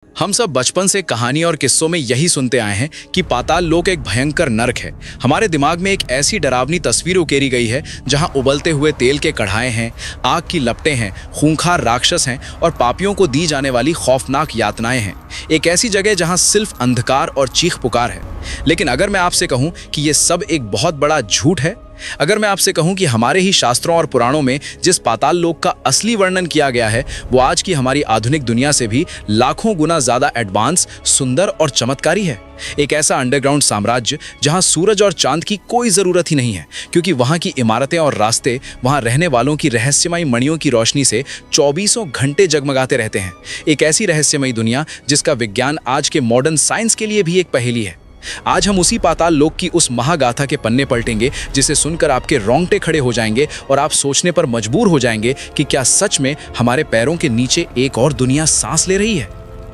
हम सब बचपन से कहानी और किस्सों में यही सुनते आए हैं कि पाताल लोक एक भयंकर नरक है। हमारे दिमाग में एक ऐसी डरावनी तस्वीर उकेरी गई है जहां उबलते हुए तेल के कढ़ाए हैं, आग की लपटें हैं, खूंखार राक्षस हैं और पापियों को दी जाने वाली खौफनाक यातनाएं हैं। एक ऐसी जगह जहां सिर्फ अंधकार और चीख पुकार है। लेकिन अगर मैं आपसे कहूं कि ये सब एक बहुत बड़ा झूठ है, अगर मैं आपसे कहूं कि हमारे ही शास्त्रों और पुराणों में जिस पाताल लोक का असली वर्णन किया गया है वो आज की हमारी आधुनिक दुनिया से भी लाखों गुना ज्यादा एडवांस, सुंदर और चमत्कारी है। एक ऐसा अंडरग्राउंड साम्राज्य जहां सूरज और चांद की कोई जरूरत ही नहीं है, क्योंकि वहां की इमारतें और रास्ते वहां रहने वालों की रहस्यमयी मणियों की रोशनी से चौबीसों घंटे जगमगाते रहते हैं। एक ऐसी रहस्यमयी दुनिया जिसका विज्ञान आज के मॉडर्न साइंस के लिए भी एक पहेली है। आज हम उसी पाताल लोक की उस महागाथा के पन्ने पलटेंगे जिसे सुनकर आपके रोंगटे खड़े हो जाएंगे और आप सोचने पर मजबूर हो जाएंगे कि क्या सच में हमारे पैरों के नीचे एक और दुनिया सांस ले रही है।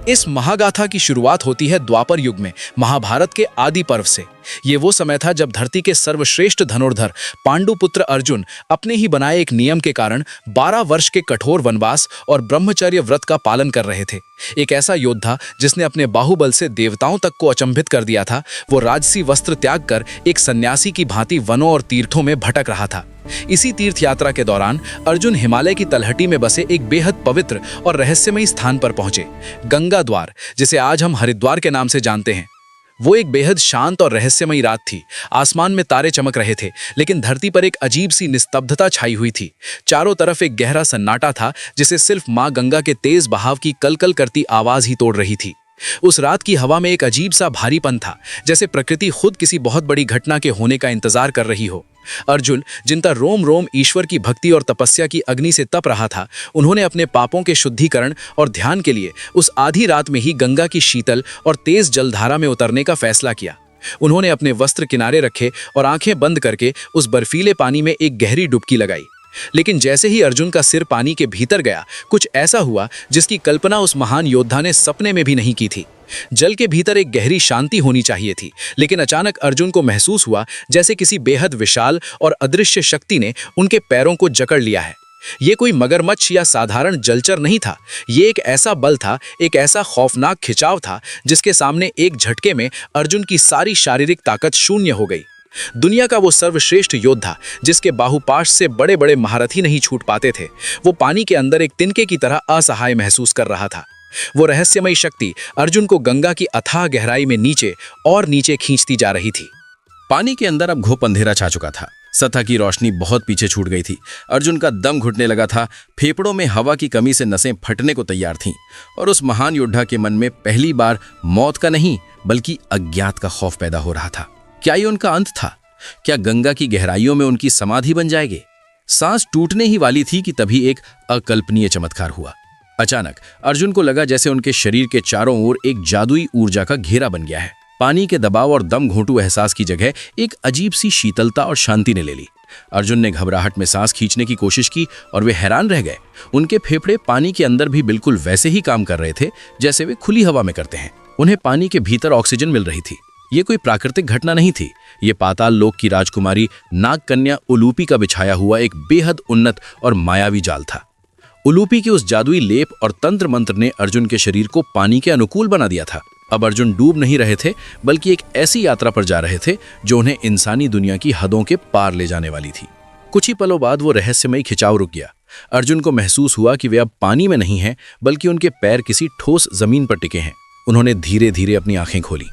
इस महागाथा की शुरुआत होती है द्वापर युग में, महाभारत के आदि पर्व से। ये वो समय था जब धरती के सर्वश्रेष्ठ धनुर्धर पांडुपुत्र अर्जुन अपने ही बनाए एक नियम के कारण 12 वर्ष के कठोर वनवास और ब्रह्मचर्य व्रत का पालन कर रहे थे। एक ऐसा योद्धा जिसने अपने बाहुबल से देवताओं तक को अचंभित कर दिया था, वो राजसी वस्त्र त्याग कर एक सन्यासी की भांति वनों और तीर्थों में भटक रहा था। इसी तीर्थ यात्रा के दौरान अर्जुन हिमालय की तलहटी में बसे एक बेहद पवित्र और रहस्यमयी स्थान पर पहुंचे, गंगा द्वार, जिसे आज हम हरिद्वार के नाम से जानते हैं। वो एक बेहद शांत और रहस्यमयी रात थी। आसमान में तारे चमक रहे थे, लेकिन धरती पर एक अजीब सी निस्तब्धता छाई हुई थी। चारों तरफ एक गहरा सन्नाटा था जिसे सिर्फ मां गंगा के तेज बहाव की कलकल करती आवाज ही तोड़ रही थी। उस रात की हवा में एक अजीब सा भारीपन था, जैसे प्रकृति खुद किसी बहुत बड़ी घटना के होने का इंतजार कर रही हो। अर्जुन, जिनका रोम रोम ईश्वर की भक्ति और तपस्या की अग्नि से तप रहा था, उन्होंने अपने पापों के शुद्धिकरण और ध्यान के लिए उस आधी रात में ही गंगा की शीतल और तेज जलधारा में उतरने का फैसला किया। उन्होंने अपने वस्त्र किनारे रखे और आंखें बंद करके उस बर्फीले पानी में एक गहरी डुबकी लगाई। लेकिन जैसे ही अर्जुन का सिर पानी के भीतर गया, कुछ ऐसा हुआ जिसकी कल्पना उस महान योद्धा ने सपने में भी नहीं की थी। जल के भीतर एक गहरी शांति होनी चाहिए थी, लेकिन अचानक अर्जुन को महसूस हुआ जैसे किसी बेहद विशाल और अदृश्य शक्ति ने उनके पैरों को जकड़ लिया है। ये कोई मगरमच्छ या साधारण जलचर नहीं था। ये एक ऐसा बल था, एक ऐसा खौफनाक खिंचाव था जिसके सामने एक झटके में अर्जुन की सारी शारीरिक ताकत शून्य हो गई। दुनिया का वो सर्वश्रेष्ठ योद्धा जिसके बाहुपाश से बड़े बड़े महारथी नहीं छूट पाते थे, वो पानी के अंदर एक तिनके की तरह असहाय महसूस कर रहा था। वो रहस्यमयी शक्ति अर्जुन को गंगा की अथाह गहराई में नीचे और नीचे खींचती जा रही थी। पानी के अंदर अब घोप अंधेरा छा चुका था। सतह की रोशनी बहुत पीछे छूट गई थी। अर्जुन का दम घुटने लगा था। फेफड़ों में हवा की कमी से नसें फटने को तैयार थीं और उस महान योद्धा के मन में पहली बार मौत का नहीं बल्कि अज्ञात का खौफ पैदा हो रहा था। क्या ये उनका अंत था? क्या गंगा की गहराइयों में उनकी समाधि बन जाएगी? सांस टूटने ही वाली थी कि तभी एक अकल्पनीय चमत्कार हुआ। अचानक अर्जुन को लगा जैसे उनके शरीर के चारों ओर एक जादुई ऊर्जा का घेरा बन गया है। पानी के दबाव और दम घोंटू एहसास की जगह एक अजीब सी शीतलता और शांति ने ले ली। अर्जुन ने घबराहट में सांस खींचने की कोशिश की और वे हैरान रह गए। उनके फेफड़े पानी के अंदर भी बिल्कुल वैसे ही काम कर रहे थे जैसे वे खुली हवा में करते हैं। उन्हें पानी के भीतर ऑक्सीजन मिल रही थी। ये कोई प्राकृतिक घटना नहीं थी। ये पाताल लोक की राजकुमारी नागकन्या उलूपी का बिछाया हुआ एक बेहद उन्नत और मायावी जाल था। उलूपी के उस जादुई लेप और तंत्र मंत्र ने अर्जुन के शरीर को पानी के अनुकूल बना दिया था। अब अर्जुन डूब नहीं रहे थे, बल्कि एक ऐसी यात्रा पर जा रहे थे जो उन्हें इंसानी दुनिया की हदों के पार ले जाने वाली थी। कुछ ही पलों बाद वो रहस्यमयी खिंचाव रुक गया। अर्जुन को महसूस हुआ कि वे अब पानी में नहीं हैं, बल्कि उनके पैर किसी ठोस जमीन पर टिके हैं। उन्होंने धीरे धीरे अपनी आंखें खोली।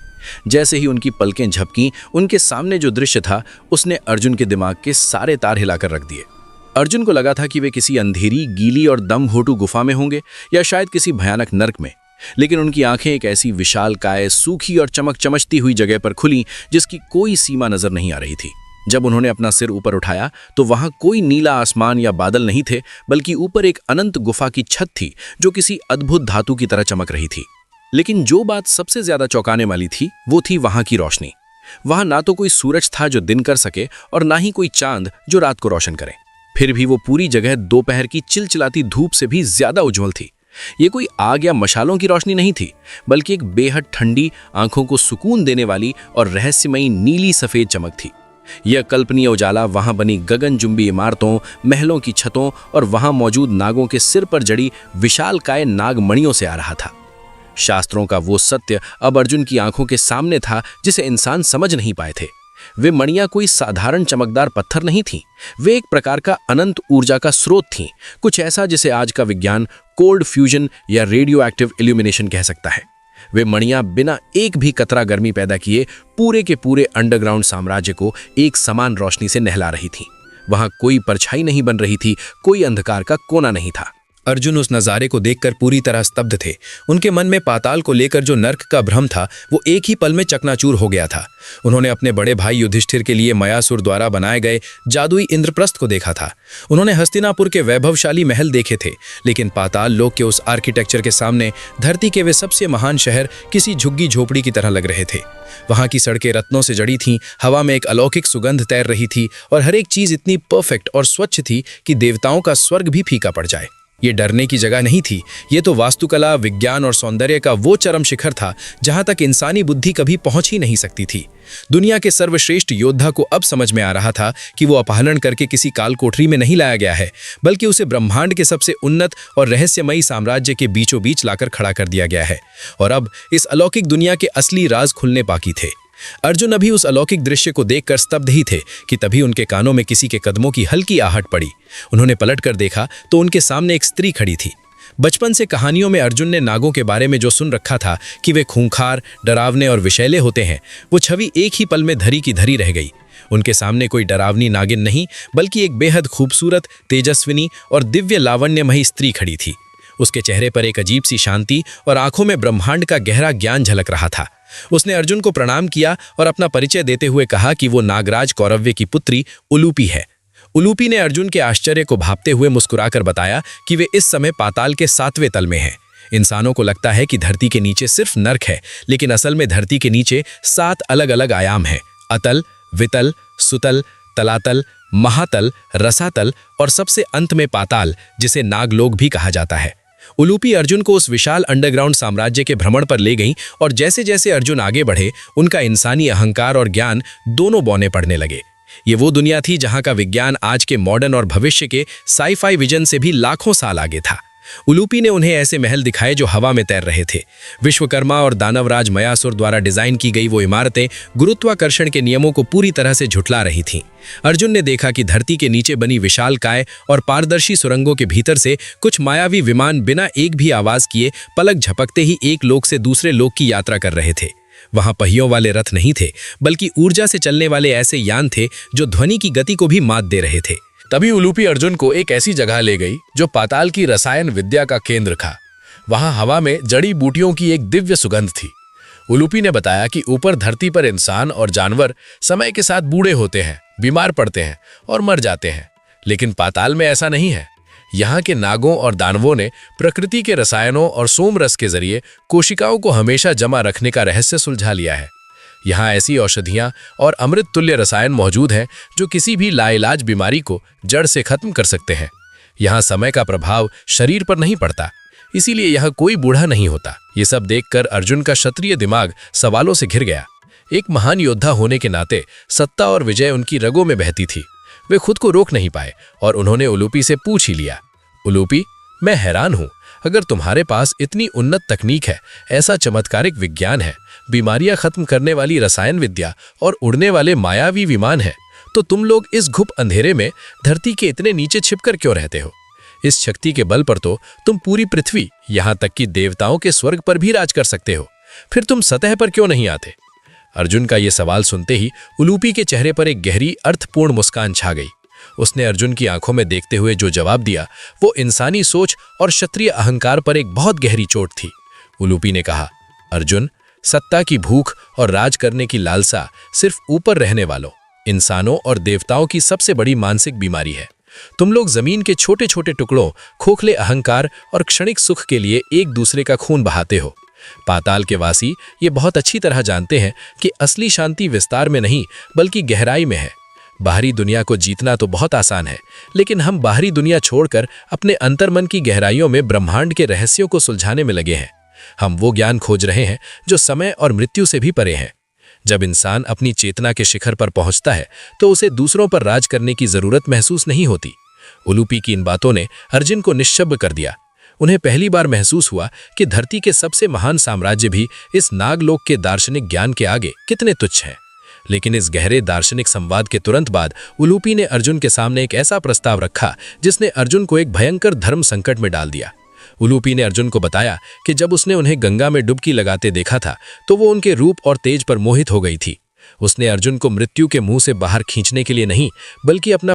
जैसे ही उनकी पलकें झपकीं, उनके सामने जो दृश्य था उसने अर्जुन के दिमाग के सारे तार हिलाकर रख दिए। अर्जुन को लगा था कि वे किसी अंधेरी, गीली और दम घोंटू गुफा में होंगे या शायद किसी भयानक नर्क में, लेकिन उनकी आंखें एक ऐसी विशालकाय, सूखी और चमकती हुई जगह पर खुली जिसकी कोई सीमा नजर नहीं आ रही थी। जब उन्होंने अपना सिर ऊपर उठाया तो वहां कोई नीला आसमान या बादल नहीं थे, बल्कि ऊपर एक अनंत गुफा की छत थी जो किसी अद्भुत धातु की तरह चमक रही थी। लेकिन जो बात सबसे ज्यादा चौंकाने वाली थी वो थी वहां की रोशनी। वहां ना तो कोई सूरज था जो दिन कर सके और ना ही कोई चांद जो रात को रोशन करे। फिर भी वो पूरी जगह दोपहर की चिलचिलाती धूप से भी ज्यादा उज्जवल थी। ये कोई आग या मशालों की रोशनी नहीं थी, बल्कि एक बेहद ठंडी, आंखों को सुकून देने वाली और रहस्यमयी नीली सफेद चमक थी। यह कल्पनीय उजाला वहां बनी गगनचुंबी इमारतों, महलों की छतों और वहां मौजूद नागों के सिर पर जड़ी विशालकाय नागमणियों से आ रहा था। शास्त्रों का वो सत्य अब अर्जुन की आंखों के सामने था जिसे इंसान समझ नहीं पाए थे। वे मणियां कोई साधारण चमकदार पत्थर नहीं थीं, वे एक प्रकार का अनंत ऊर्जा का स्रोत थीं, कुछ ऐसा जिसे आज का विज्ञान कोल्ड फ्यूजन या रेडियो एक्टिव इल्यूमिनेशन कह सकता है। वे मणियां बिना एक भी कतरा गर्मी पैदा किए पूरे के पूरे अंडरग्राउंड साम्राज्य को एक समान रोशनी से नहला रही थीं। वहां कोई परछाई नहीं बन रही थी, कोई अंधकार का कोना नहीं था। अर्जुन उस नज़ारे को देखकर पूरी तरह स्तब्ध थे। उनके मन में पाताल को लेकर जो नर्क का भ्रम था वो एक ही पल में चकनाचूर हो गया था। उन्होंने अपने बड़े भाई युधिष्ठिर के लिए मयासुर द्वारा बनाए गए जादुई इंद्रप्रस्थ को देखा था। उन्होंने हस्तिनापुर के वैभवशाली महल देखे थे, लेकिन पाताल लोक के उस आर्किटेक्चर के सामने धरती के वे सबसे महान शहर किसी झुग्गी झोपड़ी की तरह लग रहे थे। वहां की सड़कें रत्नों से जड़ी थीं, हवा में एक अलौकिक सुगंध तैर रही थी और हर एक चीज इतनी परफेक्ट और स्वच्छ थी कि देवताओं का स्वर्ग भी फीका पड़ जाए। ये डरने की जगह नहीं थी, ये तो वास्तुकला, विज्ञान और सौंदर्य का वो चरम शिखर था जहां तक इंसानी बुद्धि कभी पहुंच ही नहीं सकती थी। दुनिया के सर्वश्रेष्ठ योद्धा को अब समझ में आ रहा था कि वो अपहरण करके किसी काल कोठरी में नहीं लाया गया है, बल्कि उसे ब्रह्मांड के सबसे उन्नत और रहस्यमयी साम्राज्य के बीचों बीच लाकर खड़ा कर दिया गया है। और अब इस अलौकिक दुनिया के असली राज खुलने बाकी थे। अर्जुन अभी उस अलौकिक दृश्य को देखकर स्तब्ध ही थे कि तभी उनके कानों में किसी के कदमों की हल्की आहट पड़ी। उन्होंने पलटकर देखा तो उनके सामने एक स्त्री खड़ी थी। बचपन से कहानियों में अर्जुन ने नागों के बारे में जो सुन रखा था कि वे खूंखार, डरावने और विषैले होते हैं, वो छवि एक ही पल में धरी की धरी रह गई। उनके सामने कोई डरावनी नागिन नहीं, बल्कि एक बेहद खूबसूरत, तेजस्विनी और दिव्य लावण्यमयी स्त्री खड़ी थी। उसके चेहरे पर एक अजीब सी शांति और आंखों में ब्रह्मांड का गहरा ज्ञान झलक रहा था। उसने अर्जुन को प्रणाम किया और अपना परिचय देते हुए कहा कि वो नागराज कौरव्य की पुत्री उलूपी है। उलूपी ने अर्जुन के आश्चर्य को भांपते हुए मुस्कुराकर बताया कि वे इस समय पाताल के 7वें तल में हैं। इंसानों को लगता है कि धरती के नीचे सिर्फ नर्क है, लेकिन असल में धरती के नीचे 7 अलग अलग आयाम हैं: अतल, वितल, सुतल, तलातल, महातल, रसातल और सबसे अंत में पाताल, जिसे नागलोक भी कहा जाता है। उलूपी अर्जुन को उस विशाल अंडरग्राउंड साम्राज्य के भ्रमण पर ले गईं और जैसे जैसे अर्जुन आगे बढ़े, उनका इंसानी अहंकार और ज्ञान दोनों बौने पड़ने लगे। ये वो दुनिया थी जहां का विज्ञान आज के मॉडर्न और भविष्य के साई-फाई विजन से भी लाखों साल आगे था। उलूपी ने उन्हें ऐसे महल दिखाए जो हवा में तैर रहे थे। विश्वकर्मा और दानवराज मयासुर द्वारा डिजाइन की गई वो इमारतें गुरुत्वाकर्षण के नियमों को पूरी तरह से झुठला रही थीं। अर्जुन ने देखा कि धरती के नीचे बनी विशालकाय और पारदर्शी सुरंगों के भीतर से कुछ मायावी विमान बिना एक भी आवाज किए पलक झपकते ही एक लोक से दूसरे लोक की यात्रा कर रहे थे। वहां पहियों वाले रथ नहीं थे, बल्कि ऊर्जा से चलने वाले ऐसे यान थे जो ध्वनि की गति को भी मात दे रहे थे। तभी उलूपी अर्जुन को एक ऐसी जगह ले गई जो पाताल की रसायन विद्या का केंद्र था। वहां हवा में जड़ी बूटियों की एक दिव्य सुगंध थी। उलूपी ने बताया कि ऊपर धरती पर इंसान और जानवर समय के साथ बूढ़े होते हैं, बीमार पड़ते हैं और मर जाते हैं, लेकिन पाताल में ऐसा नहीं है। यहाँ के नागों और दानवों ने प्रकृति के रसायनों और सोम रस के जरिए कोशिकाओं को हमेशा जमा रखने का रहस्य सुलझा लिया है। यहाँ ऐसी औषधियाँ और अमृत तुल्य रसायन मौजूद हैं जो किसी भी लाइलाज बीमारी को जड़ से खत्म कर सकते हैं। यहाँ समय का प्रभाव शरीर पर नहीं पड़ता, इसीलिए यहाँ कोई बूढ़ा नहीं होता। ये सब देखकर अर्जुन का क्षत्रिय दिमाग सवालों से घिर गया। एक महान योद्धा होने के नाते सत्ता और विजय उनकी रगों में बहती थी। वे खुद को रोक नहीं पाए और उन्होंने उलूपी से पूछ ही लिया, उलूपी, मैं हैरान हूँ, अगर तुम्हारे पास इतनी उन्नत तकनीक है, ऐसा चमत्कारिक विज्ञान है, बीमारियां खत्म करने वाली रसायन विद्या और उड़ने वाले मायावी विमान हैं, तो तुम लोग इस घुप अंधेरे में धरती के इतने नीचे छिपकर क्यों रहते हो? इस शक्ति के बल पर तो तुम पूरी पृथ्वी, यहाँ तक कि देवताओं के स्वर्ग पर भी राज कर सकते हो, फिर तुम सतह पर क्यों नहीं आते? अर्जुन का ये सवाल सुनते ही उलूपी के चेहरे पर एक गहरी अर्थपूर्ण मुस्कान छा गई। उसने अर्जुन की आंखों में देखते हुए जो जवाब दिया वो इंसानी सोच और क्षत्रिय अहंकार पर एक बहुत गहरी चोट थी। उलूपी ने कहा, अर्जुन, सत्ता की भूख और राज करने की लालसा सिर्फ ऊपर रहने वालों, इंसानों और देवताओं की सबसे बड़ी मानसिक बीमारी है। तुम लोग जमीन के छोटे छोटे टुकड़ों, खोखले अहंकार और क्षणिक सुख के लिए एक दूसरे का खून बहाते हो। पाताल के वासी ये बहुत अच्छी तरह जानते हैं कि असली शांति विस्तार में नहीं बल्कि गहराई में है। बाहरी दुनिया को जीतना तो बहुत आसान है, लेकिन हम बाहरी दुनिया छोड़कर अपने अंतर्मन की गहराइयों में ब्रह्मांड के रहस्यों को सुलझाने में लगे हैं। हम वो ज्ञान खोज रहे हैं जो समय और मृत्यु से भी परे हैं। जब इंसान अपनी चेतना के शिखर पर पहुंचता है तो उसे दूसरों पर राज करने की जरूरत महसूस नहीं होती। उलूपी की इन बातों ने अर्जुन को निश्शब्द कर दिया। उन्हें पहली बार महसूस हुआ कि धरती के सबसे महान साम्राज्य भी इस नागलोक के दार्शनिक ज्ञान के आगे कितने तुच्छ हैं। लेकिन इस गहरे दार्शनिक संवाद के तुरंत बाद उलूपी ने अर्जुन के सामने एक ऐसा प्रस्ताव रखा जिसने अर्जुन को एक भयंकर धर्म संकट में डाल दिया। उलूपी ने अर्जुन को बताया कि जब उसने उन्हें गंगा में डुबकी लगाते देखा था तो वो उनके रूप और तेज पर मोहित हो गई थी। उसने अर्जुन को मृत्यु के मुंह से बाहर खींचने के लिए नहीं बल्कि अपना